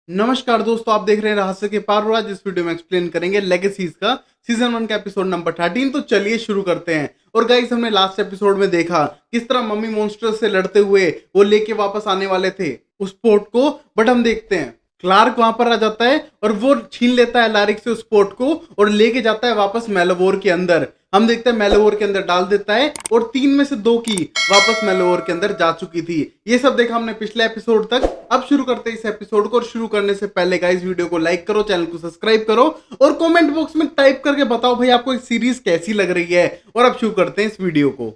नमस्कार दोस्तों, आप देख रहे हैं रहस्य के पार। और आज इस वीडियो में एक्सप्लेन करेंगे लेगेसीज का सीजन 1 का एपिसोड नंबर 13। तो चलिए शुरू करते हैं। और गाइस, हमने लास्ट एपिसोड में देखा किस तरह मम्मी मॉन्स्टर से लड़ते हुए वो लेके वापस आने वाले थे उस पोर्ट को। बट हम देखते हैं क्लार्क वहां पर आ जाता है और वो छीन लेता है लारिक से उस पोर्ट को और लेके जाता है वापस मेलोवोर के अंदर। हम देखते हैं मेलोवोर के अंदर डाल देता है और 3 में से 2 की वापस मेलोवोर के अंदर जा चुकी थी। ये सब देखा हमने पिछले एपिसोड तक। अब शुरू करते हैं इस एपिसोड को। और शुरू करने से पहले गाइस, वीडियो को लाइक करो, चैनल को सब्सक्राइब करो और कमेंट बॉक्स में टाइप करके बताओ भाई आपको एक सीरीज कैसी लग रही है। और अब शुरू करते हैं इस वीडियो को।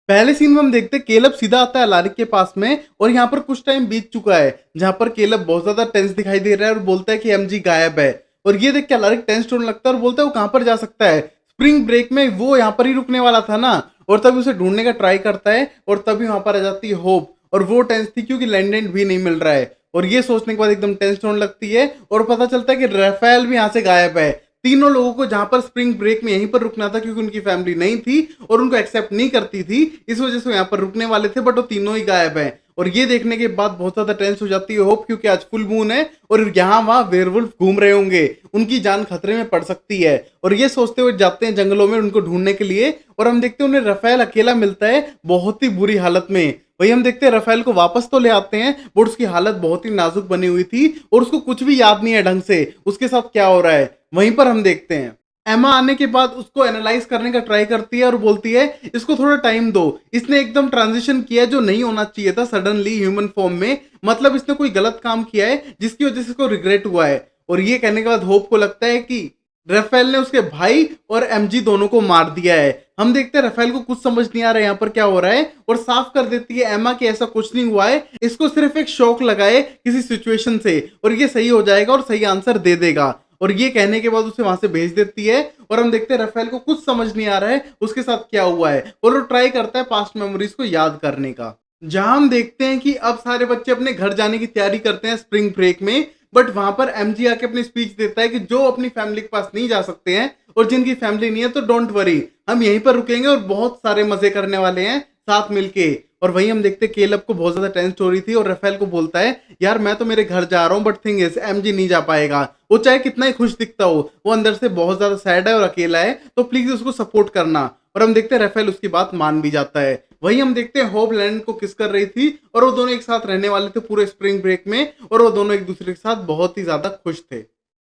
पहले सीन में हम देखते हैं केलब सीधा आता है लारिक के पास में और यहाँ पर कुछ टाइम बीत चुका है जहां पर केलब बहुत ज्यादा टेंस दिखाई दे रहा है और बोलता है कि एमजी गायब है। और ये देख के लारिक टेंस होने लगता है और बोलता है वो कहां पर जा सकता है, स्प्रिंग ब्रेक में वो यहाँ पर ही रुकने वाला था ना। और तभी उसे ढूंढने का ट्राई करता है और तभी वहां पर आ जाती है होप। और वो टेंस थी क्योंकि लैंडेंट भी नहीं मिल रहा है। और ये सोचने के बाद एकदम टेंस होने लगती है और पता चलता है कि राफेल भी यहाँ से गायब है। तीनों लोगों को जहां पर स्प्रिंग ब्रेक में यहीं पर रुकना था क्योंकि उनकी फैमिली नहीं थी और उनको एक्सेप्ट नहीं करती थी, इस वजह से यहाँ पर रुकने वाले थे, बट वो तीनों ही गायब हैं। और ये देखने के बाद बहुत ज्यादा टेंस हो जाती है होप, क्योंकि आज फुल मून है और यहाँ वहां वेयरवुल्फ घूम रहे होंगे, उनकी जान खतरे में पड़ सकती है। और ये सोचते हुए जाते हैं जंगलों में उनको ढूंढने के लिए। और हम देखते हैं उन्हें राफेल अकेला मिलता है बहुत ही बुरी हालत में। वही हम देखते हैं राफेल को वापस तो ले आते हैं बट उसकी हालत बहुत ही नाजुक बनी हुई थी और उसको कुछ भी याद नहीं है ढंग से उसके साथ क्या हो रहा है। वहीं पर हम देखते हैं एमा आने के बाद उसको एनालाइज करने का ट्राई करती है और बोलती है इसको थोड़ा टाइम दो, इसने एकदम ट्रांजिशन किया है जो नहीं होना चाहिए था सडनली ह्यूमन फॉर्म में। मतलब इसने कोई गलत काम किया है जिसकी वजह से इसको रिग्रेट हुआ है। और ये कहने के बाद होप को लगता है कि राफेल ने उसके भाई और एमजी दोनों को मार दिया है। हम देखते हैं राफेल को कुछ समझ नहीं आ रहा है यहाँ पर क्या हो रहा है और साफ कर देती है एमा कि ऐसा कुछ नहीं हुआ है, इसको सिर्फ एक शॉक लगा है किसी सिचुएशन से और ये सही हो जाएगा और सही आंसर दे देगा। और ये कहने के बाद उसे वहां से भेज देती है। और हम देखते हैं राफेल को कुछ समझ नहीं आ रहा है उसके साथ क्या हुआ है और वो ट्राई करता है पास्ट मेमोरीज को याद करने का। जहां हम देखते हैं कि अब सारे बच्चे अपने घर जाने की तैयारी करते हैं स्प्रिंग ब्रेक में। बट वहां पर एमजी आके अपनी स्पीच देता है कि जो अपनी फैमिली के पास नहीं जा सकते हैं और जिनकी फैमिली नहीं है तो डोंट वरी, हम यहीं पर रुकेंगे और बहुत सारे मजे करने वाले हैं साथ मिलके। और वहीं हम देखते हैं केलब को बहुत ज्यादा टेंस हो रही थी और राफेल को बोलता है यार मैं तो मेरे घर जा रहा हूँ बट थिंग इज एमजी नहीं जा पाएगा। वो चाहे कितना ही खुश दिखता हो वो अंदर से बहुत ज्यादा सैड है और अकेला है, तो प्लीज उसको सपोर्ट करना। और हम देखते हैं राफेल उसकी बात मान भी जाता है। वहीं हम देखते हैं होप लैंड को किस कर रही थी और वो दोनों एक साथ रहने वाले थे पूरे स्प्रिंग ब्रेक में और वो दोनों एक दूसरे के साथ बहुत ही ज्यादा खुश थे।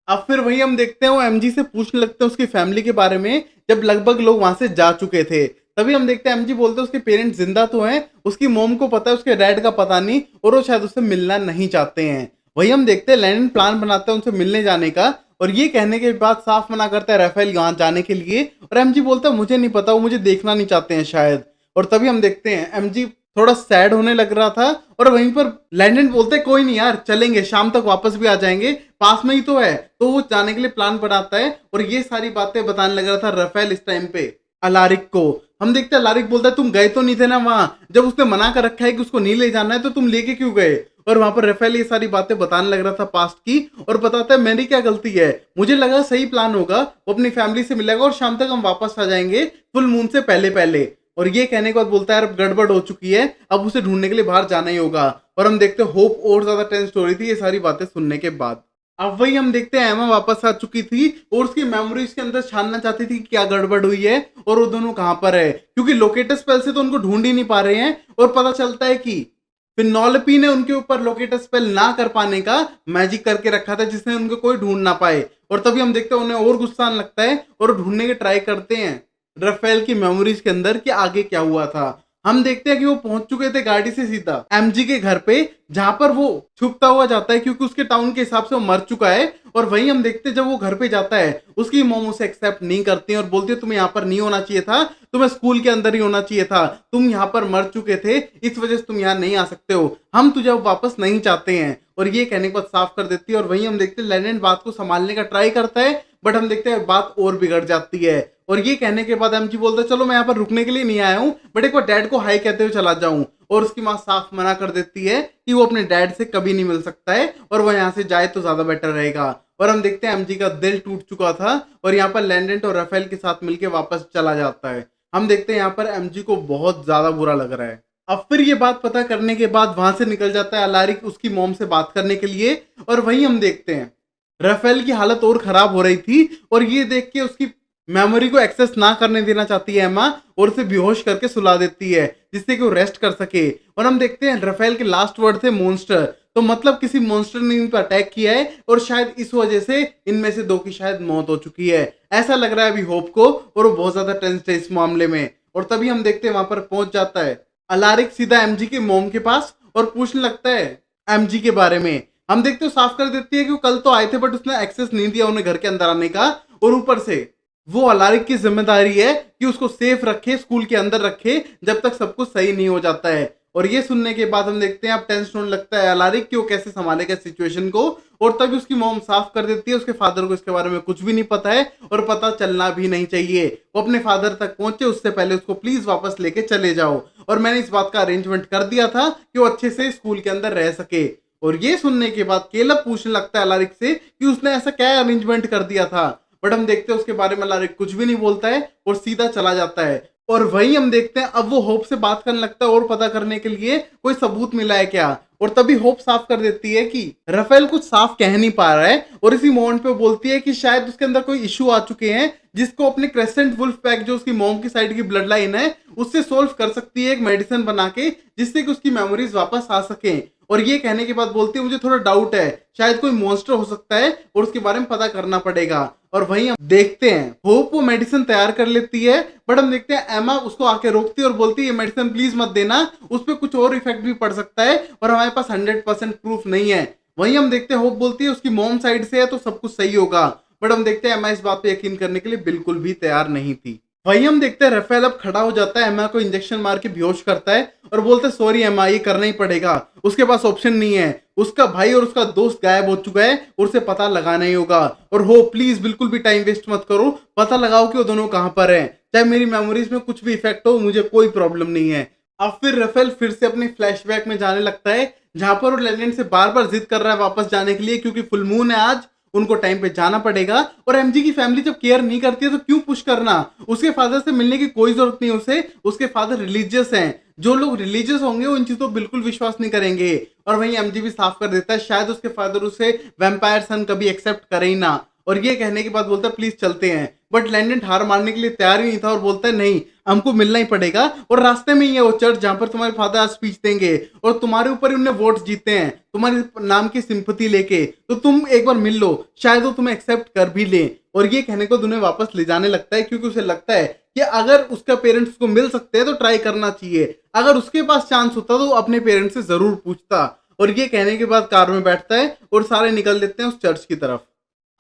अब फिर वही हम देखते हैं वो एमजी से पूछने लगते हैं उसकी फैमिली के बारे में जब लगभग लोग वहां से जा चुके थे। तभी हम देखते हैं एमजी बोलते हैं उसके पेरेंट्स जिंदा तो हैं, उसकी मोम को पता है, उसके डैड का पता नहीं और वो शायद उससे मिलना नहीं चाहते हैं। वही हम देखते हैं लैंडन प्लान बनाता है उनसे मिलने जाने का और ये कहने के बाद साफ मना करता है राफेल वहां जाने के लिए। और एमजी बोलता है मुझे नहीं पता, वो मुझे देखना नहीं चाहते हैं शायद। और तभी हम देखते हैं एमजी थोड़ा सैड होने लग रहा था और वहीं पर लैंडन बोलते हैं कोई नहीं यार चलेंगे, शाम तक वापस भी आ जाएंगे, पास में ही तो है। तो वो जाने के लिए प्लान बनाता है और ये सारी बातें बताने लग रहा था राफेल इस टाइम पे अलारिक को। हम देखते हैं अलारिक बोलता है तुम गए तो नहीं थे ना वहां, जब उसने मना कर रखा है कि उसको नहीं ले जाना है तो तुम लेके क्यों गए। और वहां पर राफेल ये सारी बातें बताने लग रहा था पास्ट की और बताता है मेरी क्या गलती है, मुझे लगा सही प्लान होगा, वो अपनी फैमिली से मिलेगा और शाम तक हम वापस आ जाएंगे फुल मून से पहले पहले। और ये कहने के बाद बोलता है यार अब गड़बड़ हो चुकी है, अब उसे ढूंढने के लिए बाहर जाना ही होगा। और हम देखते हैं होप और ज्यादा टेंस हो रही थी ये सारी बातें सुनने के बाद। अब वही हम देखते हैं एमा वापस आ चुकी थी और उसकी मेमोरीज के अंदर छानना चाहती थी कि क्या गड़बड़ हुई है और वो दोनों कहां पर है, क्योंकि लोकेटर स्पेल से तो उनको ढूंढ ही नहीं पा रहे हैं। और पता चलता है कि फिनोलिपी ने उनके ऊपर लोकेटर स्पेल ना कर पाने का मैजिक करके रखा था जिसने उनको कोई ढूंढ ना पाए। और तभी हम देखते हैं उन्हें और गुस्सा आने लगता है और ढूंढने के ट्राई करते हैं राफेल की मेमोरीज के अंदर कि आगे क्या हुआ था। हम देखते हैं कि वो पहुंच चुके थे गाड़ी से सीधा एमजी के घर पे जहां पर वो छुपता हुआ जाता है क्योंकि उसके टाउन के हिसाब से वो मर चुका है। और वहीं हम देखते हैं जब वो घर पे जाता है उसकी मोम उसे एक्सेप्ट नहीं करती है और बोलती है तुम्हें यहाँ पर नहीं होना चाहिए था, तुम्हें स्कूल के अंदर ही होना चाहिए था, तुम यहाँ पर मर चुके थे इस वजह से तुम यहाँ नहीं आ सकते हो, हम तुझे अब वापस नहीं चाहते हैं। और ये कहने के बाद साफ कर देती है। और वहीं हम देखते हैं लेनेंट बात को संभालने का ट्राई करता है बट हम देखते हैं बात और बिगड़ जाती है। और ये कहने के बाद एमजी बोलता है चलो मैं यहाँ पर रुकने के लिए नहीं आया हूँ बट एक बार डैड को हाई कहते हुए चला जाऊं। और उसकी माँ साफ मना कर देती है कि वो अपने डैड से कभी नहीं मिल सकता है और वो यहाँ से जाए तो ज्यादा बेटर रहेगा। और हम देखते हैं एमजी का दिल टूट चुका था और यहाँ पर लैंडेंट और राफेल के साथ मिलकर वापस चला जाता है। हम देखते हैं यहाँ पर एमजी को बहुत ज्यादा बुरा लग रहा है। अब फिर ये बात पता करने के बाद वहां से निकल जाता है अलारिक उसकी मॉम से बात करने के लिए। और वहीं हम देखते हैं राफेल की हालत और खराब हो रही थी, और ये देख के उसकी मेमोरी को एक्सेस ना करने देना चाहती है एमा, और उसे बेहोश करके सुला देती है जिससे कि वो रेस्ट कर सके। और हम देखते हैं राफेल के लास्ट वर्ड थे मॉन्स्टर, तो मतलब किसी मॉन्स्टर ने इन पर अटैक किया है, और शायद इस वजह से इनमें से दो की शायद मौत हो चुकी है, ऐसा लग रहा है अभी होप को। और वो बहुत ज्यादा टेंस है इस मामले में। और तभी हम देखते हैं वहां पर पहुंच जाता है अलारिक सीधा एमजी के मोम के पास और पूछने लगता है एमजी के बारे में। हम देखते हो साफ कर देती है कि वो कल तो आए थे बट उसने एक्सेस नहीं दिया उन्हें घर के अंदर आने का, और ऊपर से वो अलारिक की जिम्मेदारी है कि उसको सेफ रखे, स्कूल के अंदर रखे जब तक सब कुछ सही नहीं हो जाता है। और ये सुनने के बाद हम देखते हैं अब टेंशन होने लगता है अलारिक कि वो कैसे संभालेगा सिचुएशन को। और तभी उसकी मॉम साफ कर देती है उसके फादर को इसके बारे में कुछ भी नहीं पता है, और पता चलना भी नहीं चाहिए। वो अपने फादर तक पहुंचे उससे पहले उसको प्लीज वापस लेके चले जाओ, और मैंने इस बात का अरेंजमेंट कर दिया था कि वो अच्छे से स्कूल के अंदर रह सके। और ये सुनने के बाद केलब पूछने लगता है अलारिक से कि उसने ऐसा क्या अरेंजमेंट कर दिया था, बट हम देखते हैं उसके बारे में अलारिक कुछ भी नहीं बोलता है और सीधा चला जाता है। और वहीं हम देखते हैं अब वो होप से बात करने लगता है और पता करने के लिए कोई सबूत मिला है क्या। और तभी होप साफ कर देती है कि राफेल कुछ साफ कह नहीं पा रहा है, और इसी मोमेंट पे वो बोलती है कि शायद उसके अंदर कोई इशू आ चुके हैं जिसको अपने क्रेसेंट वुल्फ पैक जो उसकी मॉम की साइड की ब्लड लाइन है उससे सोल्व कर सकती है एक मेडिसिन बना के, जिससे कि उसकी मेमोरीज वापस आ सकें। और ये कहने के बाद बोलती है मुझे थोड़ा डाउट है, शायद कोई मॉन्स्टर हो सकता है और उसके बारे में पता करना पड़ेगा। और वहीं हम देखते हैं होप वो मेडिसिन तैयार कर लेती है, बट हम देखते हैं एमा उसको आके रोकती है और बोलती है ये मेडिसिन प्लीज मत देना, उस पर कुछ और इफेक्ट भी पड़ सकता है और हमारे पास 100% प्रूफ नहीं है। वहीं हम देखते हैं होप बोलती है उसकी मॉम साइड से है तो सब कुछ सही होगा, बट हम देखते हैं एमा इस बात पे यकीन करने के लिए बिल्कुल भी तैयार नहीं थी। वहीं हम देखते हैं राफेल अब खड़ा हो जाता है, एमा को इंजेक्शन मार के बेहोश करता है और बोलते हैं सॉरी एमा ये करना ही पड़ेगा, उसके पास ऑप्शन नहीं है, उसका भाई और उसका दोस्त गायब हो चुका है और उसे पता लगाना ही होगा। और हो प्लीज बिल्कुल भी टाइम वेस्ट मत करो, पता लगाओ कि वो दोनों कहां पर हैं, चाहे मेरी मेमोरीज में कुछ भी इफेक्ट हो मुझे कोई प्रॉब्लम नहीं है। अब फिर राफेल फिर से अपने फ्लैशबैक में जाने लगता है जहां पर वो लेनेंट से बार बार जिद कर रहा है वापस जाने के लिए, क्योंकि फुल मून है आज, उनको टाइम पे जाना पड़ेगा। और एमजी की फैमिली जब केयर नहीं करती है तो क्यों पुश करना, उसके फादर से मिलने की कोई जरूरत नहीं उसे, उसके फादर रिलीजियस हैं, जो लोग रिलीजियस होंगे वो इन चीजों पर बिल्कुल विश्वास नहीं करेंगे। और वहीं एमजी भी साफ कर देता है शायद उसके फादर उसे वैम्पायर सन कभी एक्सेप्ट करे ही ना। और ये कहने के बाद बोलता है प्लीज चलते हैं, बट लैंडेंट हार मानने के लिए तैयार ही नहीं था और बोलता है नहीं हमको मिलना ही पड़ेगा, और रास्ते में ही है वो चर्च जहां पर तुम्हारे फादर आज स्पीच देंगे और तुम्हारे ऊपर ही उन्हें वोट जीते हैं तुम्हारे नाम की सिंपैथी लेके, तो तुम एक बार मिल लो शायद वो तुम्हें एक्सेप्ट कर भी ले। और ये कहने को उन्हें वापस ले जाने लगता है क्योंकि उसे लगता है कि अगर उसका पेरेंट्स को मिल सकते हैं तो ट्राई करना चाहिए, अगर उसके पास चांस होता तो वो अपने पेरेंट्स से जरूर पूछता। और ये कहने के बाद कार में बैठता है और सारे निकल देते हैं उस चर्च की तरफ।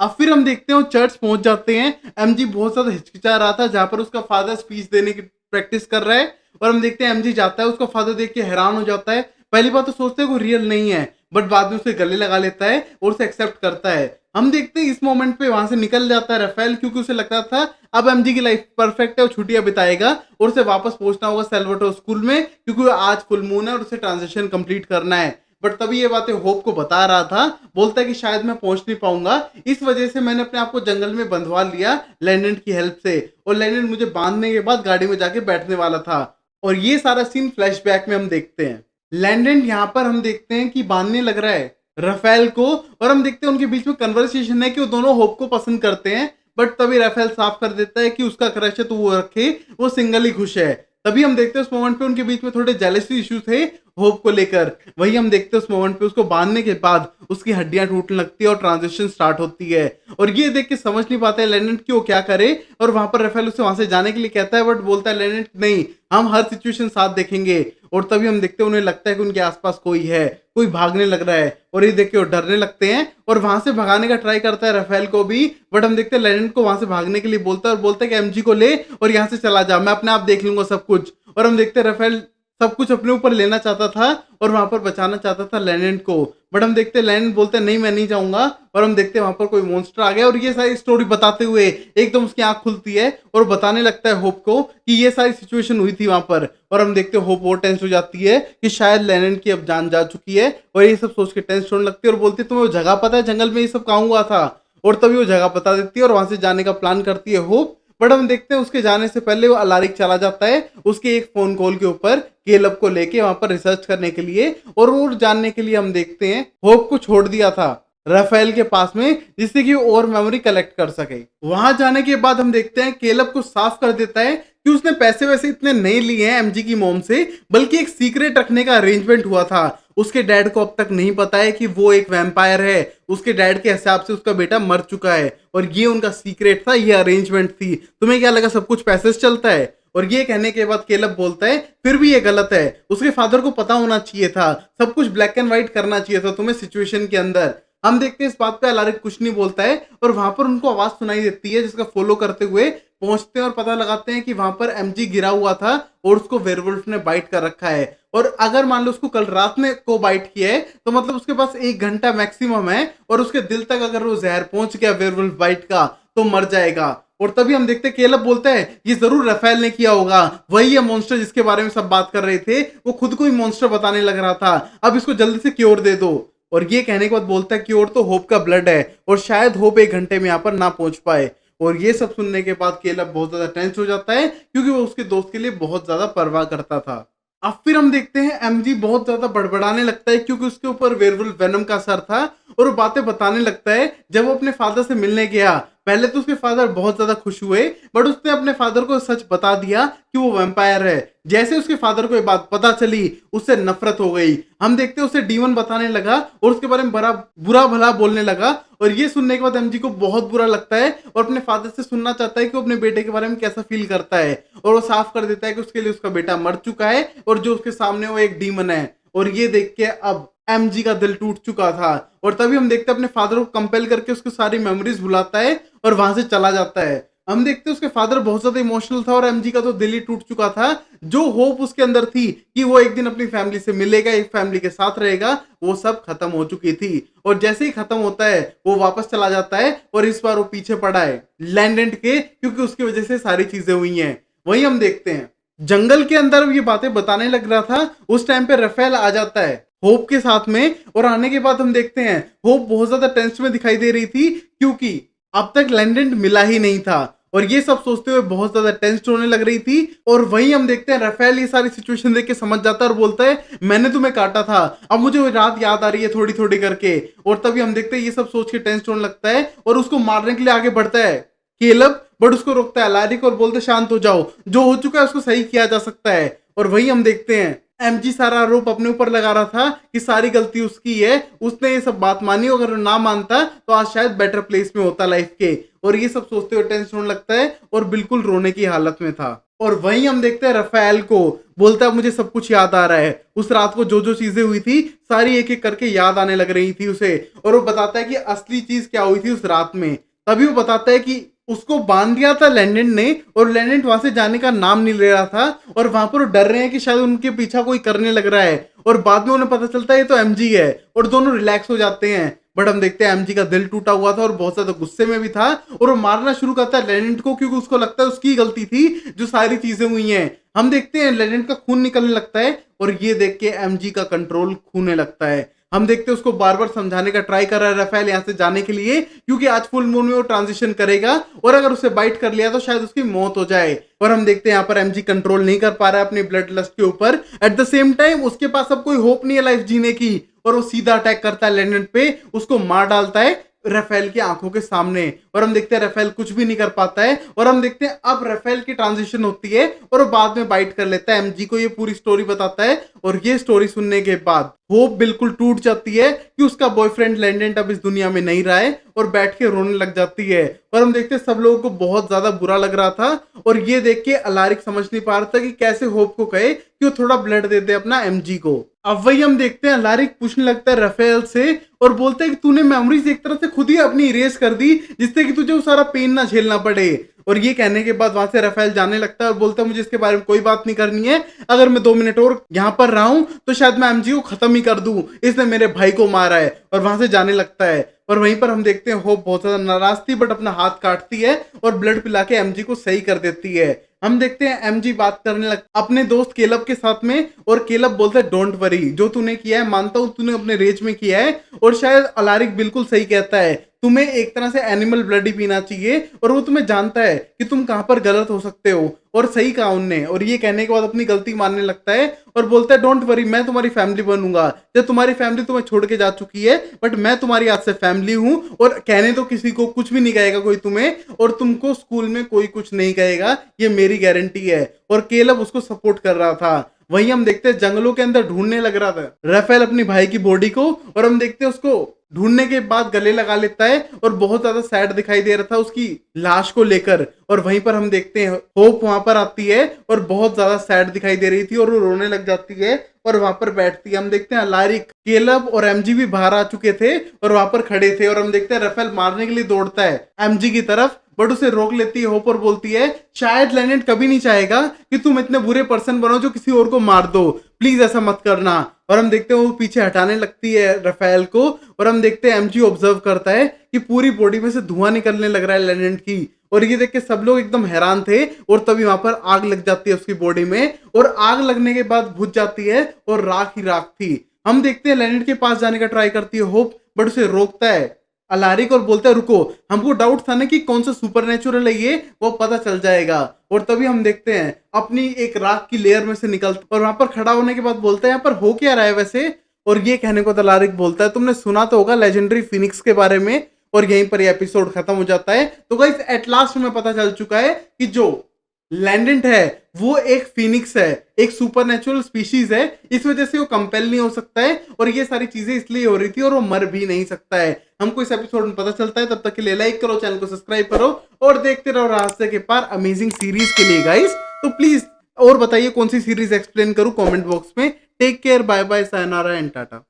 अब फिर हम देखते हैं चर्च पहुंच जाते हैं, एमजी बहुत ज्यादा हिचकिचा रहा था जहां पर उसका फादर स्पीच देने की प्रैक्टिस कर रहा है। और हम देखते हैं एमजी जाता है, उसका फादर देख के हैरान हो जाता है, पहली बात तो सोचते हैं वो रियल नहीं है, बट बाद में उसे गले लगा लेता है और उसे एक्सेप्ट करता है। हम देखते हैं इस मोमेंट पे वहां से निकल जाता है राफेल, क्योंकि उसे लगता था अब एमजी की लाइफ परफेक्ट है, वो छुट्टियां बिताएगा और उसे वापस पहुंचना होगा सेल्वाटोर स्कूल में, क्योंकि आज फुल मून है और उसे ट्रांजिशन कंप्लीट करना है। बट तभी ये बातें होप को बता रहा था, बोलता है कि शायद मैं पहुंच नहीं पाऊंगा, इस वजह से मैंने अपने आप को जंगल में बंधवा लिया लैंडेंट की हेल्प से, और लैंडेंट मुझे बांधने के बाद गाड़ी में जाके बैठने वाला था। और ये सारा सीन फ्लैशबैक में हम देखते हैं। लैंडेंट यहाँ पर हम देखते हैं कि बांधने लग रहा है राफेल को, और हम देखते हैं उनके बीच में कन्वर्सेशन है कि वो दोनों होप को पसंद करते हैं, बट तभी राफेल साफ कर देता है कि उसका क्रश है तो वो रखे, वो सिंगल ही खुश है। तभी हम देखते हैं उस मोमेंट पे उनके बीच में थोड़े जेलसी इश्यूज थे होप को लेकर। वही हम देखते हैं उस मोमेंट पे उसको बांधने के बाद उसकी हड्डियां टूटने लगती है और ट्रांजिशन स्टार्ट होती है। और ये देख के समझ नहीं पाता है लेनेंट कि वो क्या करे, और वहां पर राफेल उसे वहां से जाने के लिए कहता है, बट बोलता है लेनेंट नहीं हम हर सिचुएशन साथ देखेंगे। और तभी हम देखते हैं उन्हें लगता है कि उनके आसपास कोई है, कोई भागने लग रहा है, और ये देख के वो डरने लगते हैं और वहां से भगाने का ट्राई करता है राफेल को भी, बट हम देखते हैं लेनेंट को वहां से भागने के लिए बोलता है और बोलता है कि एमजी को ले और यहाँ से चला जा, मैं अपने आप देख लूंगा सब कुछ। और हम देखते हैं राफेल सब कुछ अपने ऊपर लेना चाहता था और वहां पर बचाना चाहता था लेनेंट को, बट हम देखते हैं लेनेंट बोलते हैं नहीं मैं नहीं जाऊंगा। और हम देखते हैं वहां पर कोई मॉन्स्टर आ गया, और ये सारी स्टोरी बताते हुए एकदम उसकी आंख खुलती है और बताने लगता है होप को कि ये सारी सिचुएशन हुई थी वहां पर। और हम देखते हैं होप और टेंस हो जाती है कि शायद लेनेंट की अब जान जा चुकी है, और ये सब सोच के टेंस होने लगती है और बोलती है तुम्हें वो जगह पता है जंगल में ये सब कहाँ हुआ था, और तभी वो जगह बता देती है और वहां से जाने का प्लान करती है होप। बट हम देखते हैं उसके जाने से पहले वो अलारिक चला जाता है उसके एक फोन कॉल के ऊपर केलब को लेके वहां पर रिसर्च करने के लिए, और वो जानने के लिए हम देखते हैं होप को छोड़ दिया था राफेल के पास में जिससे कि वो और मेमोरी कलेक्ट कर सके। वहां जाने के बाद हम देखते हैं केलब को साफ कर देता है कि उसने पैसे वैसे इतने नहीं लिए हैं एमजी की मोम से, बल्कि एक सीक्रेट रखने का अरेंजमेंट हुआ था। उसके डैड को अब तक नहीं पता है कि वो एक वैम्पायर है। उसके डैड के हिसाब से उसका बेटा मर चुका है और ये उनका सीक्रेट था, ये अरेंजमेंट थी। तुम्हें क्या लगा सब कुछ पैसे से चलता है? और ये कहने के बाद केलब बोलता है फिर भी ये गलत है, उसके फादर को पता होना चाहिए था, सब कुछ ब्लैक एंड व्हाइट करना चाहिए था तुम्हें सिचुएशन के अंदर। हम देखते हैं इस बात पे अलारिक कुछ नहीं बोलता है और वहां पर उनको आवाज सुनाई देती है जिसका फॉलो करते हुए पहुंचते हैं और पता लगाते हैं कि वहां पर एमजी गिरा हुआ था और उसको वेयरवुल्फ ने बाइट कर रखा है। और अगर मान लो उसको कल रात में को बाइट किया है तो मतलब उसके पास 1 घंटा मैक्सिमम है और उसके दिल तक अगर वो जहर पहुंच गया वेयरवुल्फ बाइट का तो मर जाएगा। और तभी हम देखते हैं केलब बोलता है ये जरूर राफेल ने किया होगा, वही है मॉन्स्टर जिसके बारे में सब बात कर रहे थे, वो खुद को ही मॉन्स्टर बताने लग रहा था, अब इसको जल्दी से क्योर दे दो। और ये कहने के बाद बोलता है क्योर तो होप का ब्लड है और शायद होप 1 घंटे में यहाँ पर ना पहुंच पाए। और ये सब सुनने के बाद केलब बहुत ज्यादा टेंस हो जाता है क्योंकि वो उसके दोस्त के लिए बहुत ज्यादा परवाह करता था। अब फिर हम देखते हैं एमजी बहुत ज्यादा बड़बड़ाने लगता है क्योंकि उसके ऊपर वेयरवुल्फ वेनम का असर था और वो बातें बताने लगता है जब वो अपने फादर से मिलने गया। पहले तो उसके फादर बहुत ज्यादा खुश हुए बट उसने अपने फादर को सच बता दिया कि वो वैम्पायर है। जैसे उसके फादर को ये बात पता चली उससे नफरत हो गई। हम देखते हैं उसे डीमन बताने लगा और उसके बारे में बड़ा बुरा भला बोलने लगा। और ये सुनने के बाद एमजी को बहुत बुरा लगता है और अपने फादर से सुनना चाहता है कि वो अपने बेटे के बारे में कैसा फील करता है। और वो साफ कर देता है कि उसके लिए उसका बेटा मर चुका है और जो उसके सामने वो एक डीमन है। और ये देख के अब एमजी का दिल टूट चुका था और तभी हम देखते हैं अपने फादर को कंपेल करके उसकी सारी मेमोरीज भुलाता है और वहां से चला जाता है। हम देखते हैं उसके फादर बहुत ज्यादा इमोशनल था और एमजी का तो दिल ही टूट चुका था। जो होप उसके अंदर थी कि वो एक दिन अपनी फैमिली से मिलेगा, एक फैमिली के साथ रहेगा, वो सब खत्म हो चुकी थी। और जैसे ही खत्म होता है वो वापस चला जाता है और इस बार वो पीछे पड़ा है लैंडेंट के क्योंकि उसकी वजह से सारी चीजें हुई हैं। वही हम देखते हैं जंगल के अंदर ये बातें बताने लग रहा था उस टाइम पे राफेल आ जाता है होप के साथ में। और आने के बाद हम देखते हैं होप बहुत ज्यादा टेंस में दिखाई दे रही थी क्योंकि अब तक लैंडेंट मिला ही नहीं था और ये सब सोचते हुए बहुत ज्यादा टेंस्ड होने लग रही थी। और वहीं हम देखते हैं राफेल ये सारी सिचुएशन देख के समझ जाता है और बोलता है मैंने तुम्हें काटा था, अब मुझे वो रात याद आ रही है थोड़ी थोड़ी करके। और तभी हम देखते हैं ये सब सोच के टेंस्ड होने लगता है और उसको मारने के लिए आगे बढ़ता है केलब, बट उसको रोकता है अलारिक और बोलते शांत हो जाओ, जो हो चुका है उसको सही किया जा सकता है। और वही हम देखते हैं एमजी सारा आरोप अपने ऊपर लगा रहा था कि सारी गलती उसकी है, उसने ये सब बात मानी, अगर ना मानता तो आज शायद बेटर प्लेस में होता लाइफ के। और ये सब सोचते हुए टेंशन होने लगता है और बिल्कुल रोने की हालत में था। और वहीं हम देखते हैं राफेल को बोलता है मुझे सब कुछ याद आ रहा है, उस रात को जो जो चीजें हुई थी सारी एक एक करके याद आने लग रही थी उसे। और वो बताता है कि असली चीज क्या हुई थी उस रात में। तभी वो बताता है कि उसको बांध दिया था लैंडेंट ने और लैंडेंट वहां से जाने का नाम नहीं ले रहा था और वहां पर वो डर रहे हैं कि शायद उनके पीछा कोई करने लग रहा है। और बाद में उन्हें पता चलता है ये तो एमजी है और दोनों रिलैक्स हो जाते हैं। बट हम देखते हैं एमजी का दिल टूटा हुआ था और बहुत ज्यादा गुस्से में भी था और वो मारना शुरू करता है लैंडेंट को क्योंकि उसको लगता है उसकी गलती थी जो सारी चीजें हुई हैं। हम देखते हैं लैंडेंट का खून निकलने लगता है और ये देख के एमजी का कंट्रोल खूने लगता है। हम देखते हैं उसको बार बार समझाने का ट्राई कर रहा है राफेल यहाँ से जाने के लिए क्योंकि आज फुल मून में वो ट्रांजिशन करेगा और अगर उसे बाइट कर लिया तो शायद उसकी मौत हो जाए। और हम देखते हैं यहाँ पर एमजी कंट्रोल नहीं कर पा रहा है अपनी ब्लड लस्ट के ऊपर। एट द सेम टाइम उसके पास अब कोई होप नहीं है लाइफ जीने की और वो सीधा अटैक करता है लैंडेंट पे, उसको मार डालता है राफेल की आंखों के सामने। और हम देखते हैं राफेल कुछ भी नहीं कर पाता है और हम देखते हैं अब राफेल की ट्रांजिशन होती है और वो बाद में बाइट कर लेता है एमजी को, ये पूरी स्टोरी बताता है। और ये स्टोरी सुनने के बाद होप बिल्कुल टूट जाती है कि उसका बॉयफ्रेंड लैंडेंट अब इस दुनिया में नहीं रहा है और बैठ के रोने लग जाती है। और हम देखते हैं सब लोगों को बहुत ज्यादा बुरा लग रहा था और ये देख के अलारिक समझ नहीं पा रहा था कि कैसे होप को कहे कि वो थोड़ा ब्लड दे दे अपना एमजी को। अब वही हम देखते हैं अलारिक पूछने लगता है राफेल से और बोलता है कि तूने मेमोरीज एक तरह से खुद ही अपनी इरेज कर दी जिससे कि तुझे वो सारा पेन ना झेलना पड़े। और ये कहने के बाद वहां से राफेल जाने लगता है और बोलता है मुझे इसके बारे में कोई बात नहीं करनी है, अगर मैं 2 मिनट और यहाँ पर रहा हूं तो शायद मैं एमजी को खत्म ही कर दूं, इसने मेरे भाई को मारा है। और वहां से जाने लगता है और वहीं पर हम देखते हैं होप बहुत ज्यादा नाराज थी बट अपना हाथ काटती है और ब्लड पिला के एमजी को सही कर देती है। हम देखते हैं एमजी बात करने लग अपने दोस्त केलब के साथ में, और केलब बोलता है डोंट वरी, जो तूने किया है मानता हूँ तूने अपने रेज में किया है, और शायद अलारिक बिल्कुल सही कहता है, तुम्हें एक तरह से एनिमल ब्लड ही पीना चाहिए, और वो तुम्हें जानता है कि तुम कहाँ पर गलत हो सकते हो, और सही कहा उनने। और ये कहने के बाद अपनी गलती मानने लगता है और बोलता है डोंट वरी, मैं तुम्हारी फैमिली बनूंगा, जब तुम्हारी फैमिली तुम्हें छोड़ के जा चुकी है, बट मैं तुम्हारी आज से फैमिली हूँ, और कहने तो किसी को कुछ भी नहीं कहेगा कोई तुम्हें, और तुमको स्कूल में कोई कुछ नहीं कहेगा, ये मेरी गारंटी है। और केलब उसको सपोर्ट कर रहा था। वहीं हम देखते हैं जंगलों के अंदर ढूंढने लग रहा था राफेल अपनी भाई की बॉडी को, और हम देखते हैं उसको ढूंढने के बाद गले लगा लेता है, और बहुत ज्यादा सैड दिखाई दे रहा था उसकी लाश को लेकर। और वहीं पर हम देखते हैं होप वहां पर आती है और बहुत ज्यादा सैड दिखाई दे रही थी, और वो रोने लग जाती है और वहां पर बैठती है। हम देखते हैं अलारिक, केलब और एमजी भी बाहर आ चुके थे और वहां पर खड़े थे, और हम देखते हैं राफेल मारने के लिए दौड़ता है एमजी की तरफ, बट उसे रोक लेती है होप और बोलती है शायद लैंडेड कभी नहीं चाहेगा कि तुम इतने बुरे पर्सन बनो जो किसी और को मार दो, प्लीज ऐसा मत करना। और हम देखते हैं वो पीछे हटाने लगती है राफेल को, और हम देखते हैं एमजी ऑब्जर्व करता है कि पूरी बॉडी में से धुआं निकलने लग रहा है लैंडेड की, और ये देख के सब लोग एकदम हैरान थे। और तभी वहां पर आग लग जाती है उसकी बॉडी में, और आग लगने के बाद बुझ जाती है और राख ही राख थी। हम देखते हैं लैंडेड के पास जाने का ट्राई करती है होप, बट उसे रोकता है अलारिक और बोलता है रुको, हमको डाउट था ना कि कौन सा सुपरनेचुरल है ये, वो पता चल जाएगा। और तभी हम देखते हैं अपनी एक राख की लेयर में से निकलता, और वहां पर खड़ा होने के बाद बोलता है यहाँ पर हो क्या रहा है वैसे। और ये कहने को अलारिक बोलता है तुमने सुना तो होगा लेजेंडरी फिनिक्स के बारे में, और यहीं पर ये एपिसोड खत्म हो जाता है। तो गाइस एट लास्ट में पता चल चुका है कि जो लैंडेंट है वो एक फिनिक्स है, एक सुपरनेचुरल स्पीशीज है, इस वजह से वो कंपेल नहीं हो सकता है, और ये सारी चीजें इसलिए हो रही थी, और वो मर भी नहीं सकता है। हमको इस एपिसोड में पता चलता है। तब तक के लिए लाइक करो, चैनल को सब्सक्राइब करो, और देखते रहो रास्ते के पार अमेजिंग सीरीज के लिए गाइस। तो प्लीज और बताइए कौन सी सीरीज एक्सप्लेन करूं कमेंट बॉक्स में। Take care, bye bye, sayonara and Tata.